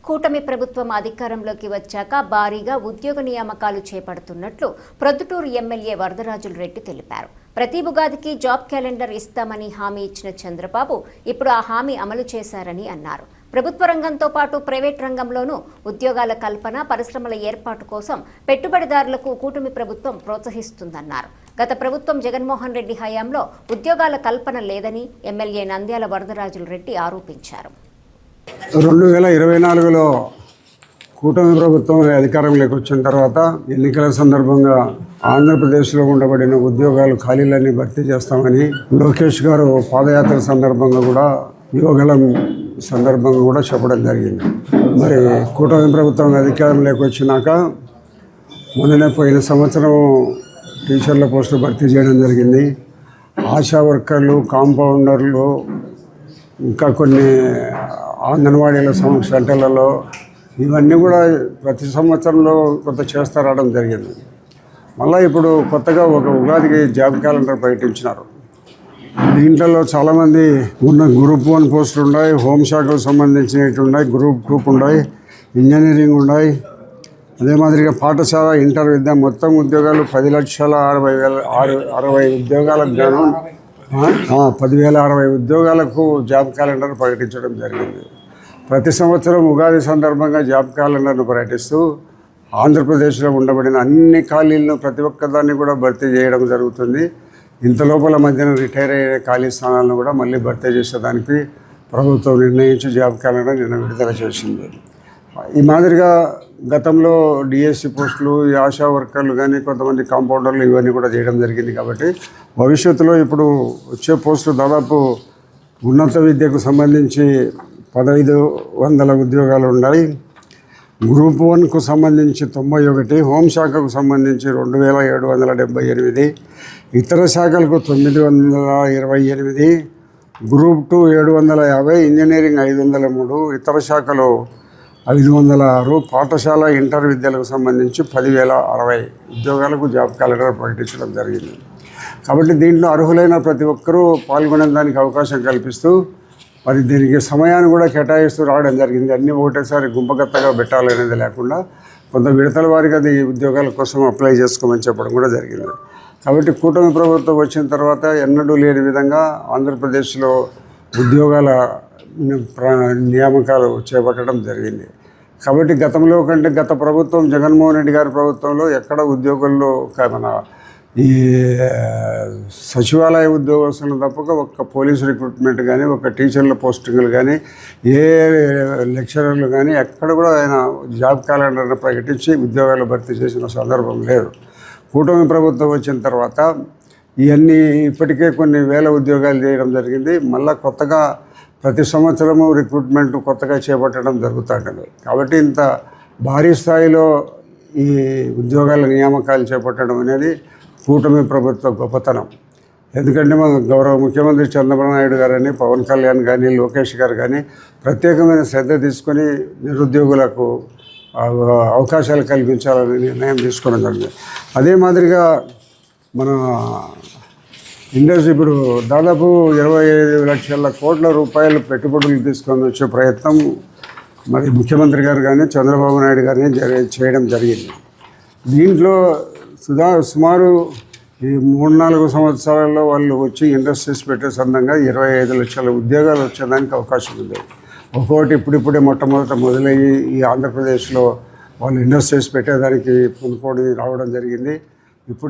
కూటమి ప్రభుత్వం అధికారంలోకి వచ్చాక భారీగా ఉద్యోగ నియామకాలు చేపడుతున్నట్లు ప్రొద్దుటూరు ఎమ్మెల్యే వరదరాజుల రెడ్డి తెలిపారు. ప్రతి ఉగాదికి జాబ్ క్యాలెండర్ ఇస్తామని హామీ ఇచ్చిన చంద్రబాబు ఇప్పుడు ఆ హామీ అమలు చేశారని అన్నారు. ప్రభుత్వ రంగంతో పాటు ప్రైవేట్ రంగంలోనూ ఉద్యోగాల కల్పన, పరిశ్రమల ఏర్పాటు కోసం పెట్టుబడిదారులకు కూటమి ప్రభుత్వం ప్రోత్సహిస్తుందన్నారు. గత ప్రభుత్వం జగన్మోహన్ రెడ్డి హయాంలో ఉద్యోగాల కల్పన లేదని ఎమ్మెల్యే నంద్యాల వరదరాజుల రెడ్డి ఆరోపించారు. 2024లో కూటమి ప్రభుత్వం అధికారంలోకి వచ్చిన తర్వాత ఎన్నికల సందర్భంగా ఆంధ్రప్రదేశ్లో ఉండబడిన ఉద్యోగాలు ఖాళీలన్నీ భర్తీ చేస్తామని లోకేష్ గారు పాదయాత్ర సందర్భంగా కూడా యువగలం సందర్భంగా కూడా చెప్పడం జరిగింది. మరి కూటమి ప్రభుత్వం అధికారంలోకి వచ్చినాక మొన్ననే పోయిన సంవత్సరం టీచర్ల పోస్టులు భర్తీ చేయడం జరిగింది. ఆశా వర్కర్లు, కాంపౌండర్లు, ఇంకా కొన్ని అంగన్వాడీల సెంటర్లలో ఇవన్నీ కూడా ప్రతి సంవత్సరంలో కొంత చేస్తూ రావడం జరిగింది. మళ్ళీ ఇప్పుడు కొత్తగా ఒక ఉగాదికి జాబ్ క్యాలెండర్ ప్రకటించినారు. దీంట్లో చాలామంది ఉన్న గ్రూప్ 1 పోస్టులు ఉన్నాయి, హోంశాఖకు సంబంధించినవి ఉన్నాయి, గ్రూప్ 2 ఉన్నాయి, ఇంజనీరింగ్ ఉన్నాయి. అదే మాదిరిగా పాఠశాల, ఇంటర్ విద్య మొత్తం ఉద్యోగాలు 10,60,060 ఉద్యోగాలకు గాను 10,060 ఉద్యోగాలకు జాబ్ క్యాలెండర్ ప్రకటించడం జరిగింది. ప్రతి సంవత్సరం ఉగాది సందర్భంగా జాబ్ క్యాలెండర్ను ప్రకటిస్తూ ఆంధ్రప్రదేశ్లో ఉండబడిన అన్ని ఖాళీలను ప్రతి ఒక్కదాన్ని కూడా భర్తీ చేయడం జరుగుతుంది. ఇంత లోపల మధ్యన రిటైర్ అయ్యే ఖాళీ స్థానాలను కూడా మళ్ళీ భర్తీ చేసేదానికి ప్రభుత్వం నిర్ణయించి జాబ్ క్యాలెండర్ నిన్న విడుదల చేసింది. ఈ మాదిరిగా గతంలో డిఎస్సి పోస్టులు, ఈ ఆశా వర్కర్లు కానీ కొంతమంది కాంపౌండర్లు ఇవన్నీ కూడా చేయడం జరిగింది. కాబట్టి భవిష్యత్తులో ఇప్పుడు వచ్చే పోస్టులు దాదాపు ఉన్నత విద్యకు సంబంధించి 1,500 ఉద్యోగాలు ఉన్నాయి. గ్రూప్ 1కు సంబంధించి 91, హోంశాఖకు సంబంధించి 2,778, ఇతర శాఖలకు 928, గ్రూప్ 2 750, ఇంజనీరింగ్ 503, ఇతర శాఖలు 506, పాఠశాల, ఇంటర్ విద్యలకు సంబంధించి 10,060 ఉద్యోగాలకు జాబ్ క్యాలెండర్ ప్రకటించడం జరిగింది. కాబట్టి దీంట్లో అర్హులైన ప్రతి ఒక్కరూ పాల్గొనేదానికి అవకాశం కల్పిస్తూ మరి దీనికి సమయాన్ని కూడా కేటాయిస్తూ రావడం జరిగింది. అన్నీ ఒకటేసారి గుంపగత్తగా పెట్టాలనేది లేకుండా కొంత విడతల వారిగా ఈ ఉద్యోగాల కోసం అప్లై చేసుకోమని చెప్పడం కూడా జరిగింది. కాబట్టి కూటమి ప్రభుత్వం వచ్చిన తర్వాత ఎన్నడూ లేని విధంగా ఆంధ్రప్రదేశ్లో ఉద్యోగాల నియామకాలు చేపట్టడం జరిగింది. కాబట్టి గతంలో కంటే గత ప్రభుత్వం జగన్మోహన్ రెడ్డి గారి ప్రభుత్వంలో ఎక్కడ ఉద్యోగుల్లో మన ఈ సచివాలయ ఉద్యోగస్తులు తప్పక ఒక్క పోలీసు రిక్రూట్మెంట్ కానీ, ఒక టీచర్ల పోస్టింగ్లు కానీ, ఏ లెక్చరర్లు కానీ ఎక్కడ కూడా ఆయన జాబ్ క్యాలెండర్ను ప్రకటించి ఉద్యోగాలు భర్తీ చేసిన సందర్భం లేదు. కూటమి ప్రభుత్వం వచ్చిన తర్వాత ఇవన్నీ ఇప్పటికే కొన్ని వేల ఉద్యోగాలు చేయడం జరిగింది. మళ్ళీ కొత్తగా ప్రతి సంవత్సరము రిక్రూట్మెంట్ కొత్తగా చేపట్టడం జరుగుతుంటుంది. కాబట్టి ఇంత భారీ స్థాయిలో ఈ ఉద్యోగాల నియామకాలు చేపట్టడం అనేది కూటమి ప్రభుత్వ గొప్పతనం. ఎందుకంటే మన గౌరవ ముఖ్యమంత్రి చంద్రబాబు నాయుడు గారని, పవన్ కళ్యాణ్ కానీ, లోకేష్ గారు కానీ ప్రత్యేకమైన శ్రద్ధ తీసుకొని నిరుద్యోగులకు అవకాశాలు కల్పించాలని నిర్ణయం తీసుకోవడం జరిగింది. అదే మాదిరిగా మన ఇండస్ట్రీ ఇప్పుడు దాదాపు 25 లక్షల కోట్ల రూపాయలు పెట్టుబడులు తీసుకొని వచ్చే ప్రయత్నం మరి ముఖ్యమంత్రి గారు కానీ, చంద్రబాబు నాయుడు గారిని చేయడం జరిగింది. దీంట్లో సుమారు ఈ 3-4 సంవత్సరాల్లో వాళ్ళు వచ్చి ఇండస్ట్రీస్ పెట్టే సందంగా 25 లక్షల ఉద్యోగాలు వచ్చేదానికి అవకాశం ఉంది. ఒక్కొక్కటి ఇప్పుడిప్పుడే మొట్టమొదట మొదలయ్యి ఈ ఆంధ్రప్రదేశ్లో వాళ్ళు ఇండస్ట్రీస్ పెట్టేదానికి పూనుకోడి రావడం జరిగింది.